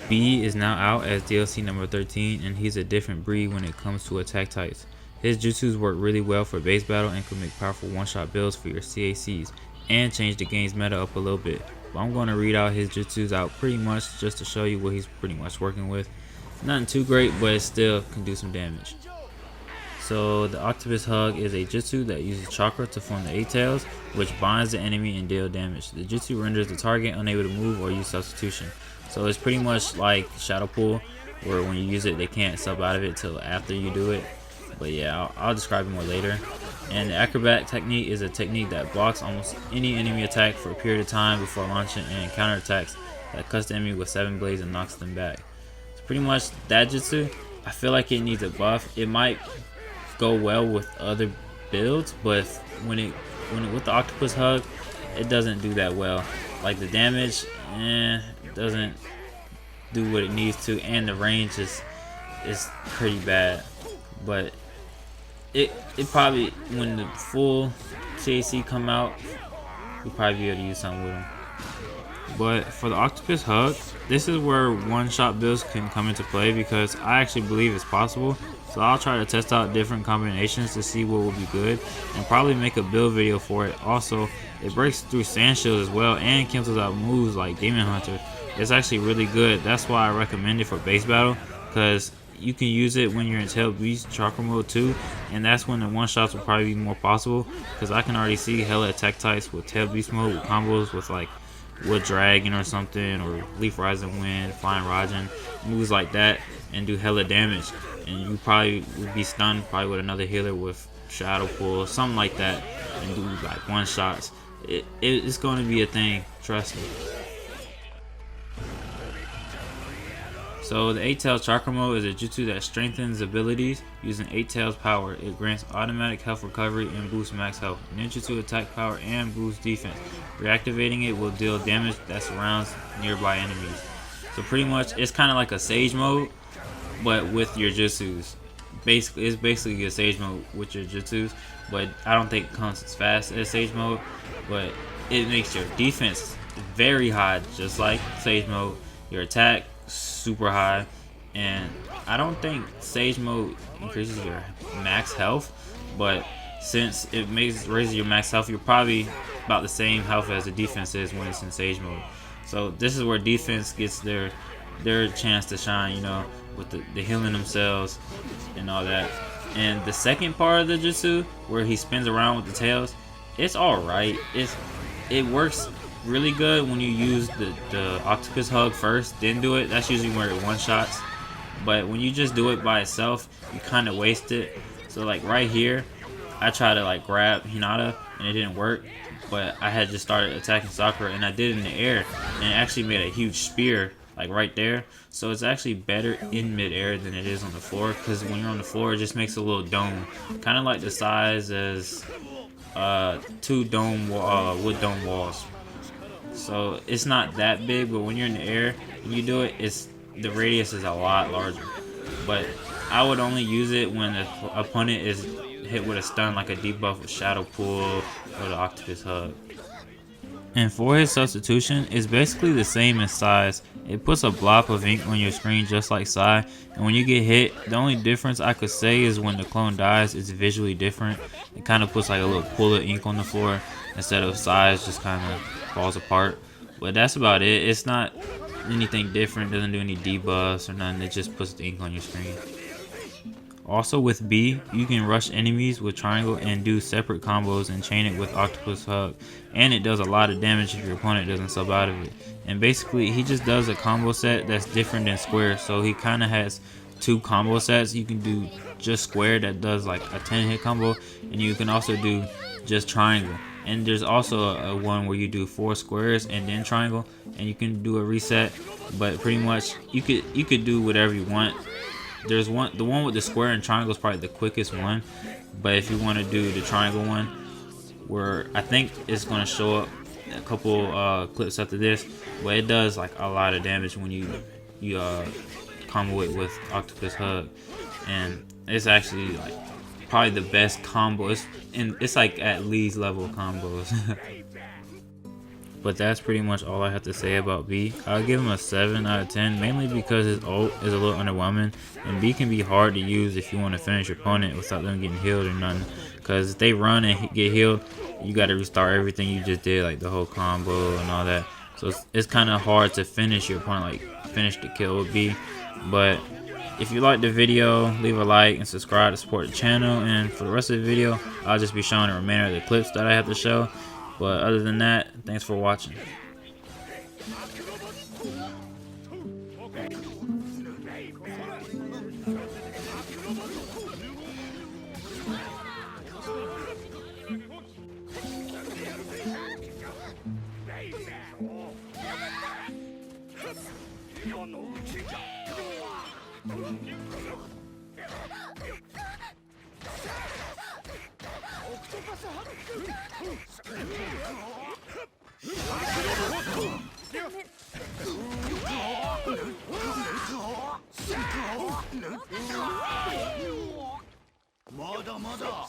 B is now out as DLC number 13, and he's a different breed when it comes to attack types. His jutsus work really well for base battle and can make powerful one-shot builds for your CACs, and change the game's meta up a little bit. But I'm going to read out his jutsus out pretty much just to show you what he's pretty much working with. Nothing too great, but it still can do some damage. So the Octopus Hug is a jutsu that uses Chakra to form the 8 tails, which binds the enemy and deal damage. The jutsu renders the target unable to move or use Substitution. So it's pretty much like Shadow Pull, where when you use it, they can't sub out of it till after you do it. But yeah, I'll describe it more later. And the Acrobat Technique is a technique that blocks almost any enemy attack for a period of time before launching, and counterattacks that cuts the enemy with 7 blades and knocks them back. It's pretty much that jutsu. I feel like it needs a buff. It might go well with other builds, but with the Octopus Hug, it doesn't do that well. Like the damage, it doesn't do what it needs to, and the range is pretty bad. But it probably, when the full CAC come out, you'll probably be able to use something with them. But for the Octopus Hug, this is where one-shot builds can come into play, because I actually believe it's possible. So I'll try to test out different combinations to see what will be good, and probably make a build video for it. Also, it breaks through sand shields as well, and cancels out moves like Demon Hunter. It's actually really good. That's why I recommend it for base battle, because you can use it when you're in Tail Beast Chakra mode too, and that's when the one-shots will probably be more possible, because I can already see hella attack types with Tail Beast mode with combos with like Wood Dragon or something, or Leaf Rising Wind, Flying Rajan, moves like that, and do hella damage. And you probably would be stunned probably with another healer with Shadow Pull, something like that, and do like one-shots. It's going to be a thing, trust me. So the 8 Tails Chakra mode is a jutsu that strengthens abilities using 8 Tails power. It grants automatic health recovery and boosts max health, ninjutsu attack power, and boosts defense. Reactivating it will deal damage that surrounds nearby enemies. So pretty much it's kind of like a Sage mode, but with your jutsus. Basically, it's basically a Sage mode with your jutsus, but I don't think it comes as fast as Sage mode. But it makes your defense very high, just like Sage mode. Your attack super high, and I don't think Sage mode increases your max health, but since it raises your max health, you're probably about the same health as the defense is when it's in Sage mode. So this is where defense gets their chance to shine, you know, with the healing themselves and all that. And the second part of the jutsu, where he spins around with the tails, it's alright. It works really good when you use the Octopus Hug first, then do it. That's usually where it one-shots. But when you just do it by itself, you kind of waste it. So like right here, I tried to like grab Hinata and it didn't work, but I had just started attacking Sakura, and I did it in the air, and it actually made a huge spear like right there. So it's actually better in mid-air than it is on the floor, because when you're on the floor, it just makes a little dome, kind of like the size as 2 wood dome walls. So it's not that big, but when you're in the air and you do it, the radius is a lot larger. But I would only use it when the opponent is hit with a stun, like a debuff with Shadow Pull or the Octopus Hug. And for his substitution, it's basically the same in size. It puts a blob of ink on your screen just like Sai, and when you get hit, the only difference I could say is when the clone dies, it's visually different. It kind of puts like a little pool of ink on the floor instead of Sai's just kind of falls apart. But that's about it. It's not anything different, doesn't do any debuffs or nothing. It just puts the ink on your screen. Also with B, you can rush enemies with triangle and do separate combos and chain it with Octopus Hug, and it does a lot of damage if your opponent doesn't sub out of it. And basically he just does a combo set that's different than square, so he kind of has 2 combo sets. You can do just square that does like a 10 hit combo, and you can also do just triangle. And there's also a one where you do 4 squares and then triangle, and you can do a reset. But pretty much you could do whatever you want. There's the one with the square and triangle is probably the quickest one, but if you want to do the triangle one, where I think it's going to show up a couple clips after this, but it does like a lot of damage when you combo it with Octopus Hug, and it's actually like probably the best combo. It's like at least level combos. But that's pretty much all I have to say about B. I'll give him a 7 out of 10, mainly because his ult is a little underwhelming, and B can be hard to use if you want to finish your opponent without them getting healed or nothing. Because if they run and get healed, you got to restart everything you just did, like the whole combo and all that. So it's kind of hard to finish your opponent, like finish the kill with B. But if you liked the video, leave a like and subscribe to support the channel. And for the rest of the video, I'll just be showing the remainder of the clips that I have to show. But other than that, thanks for watching.まだまだ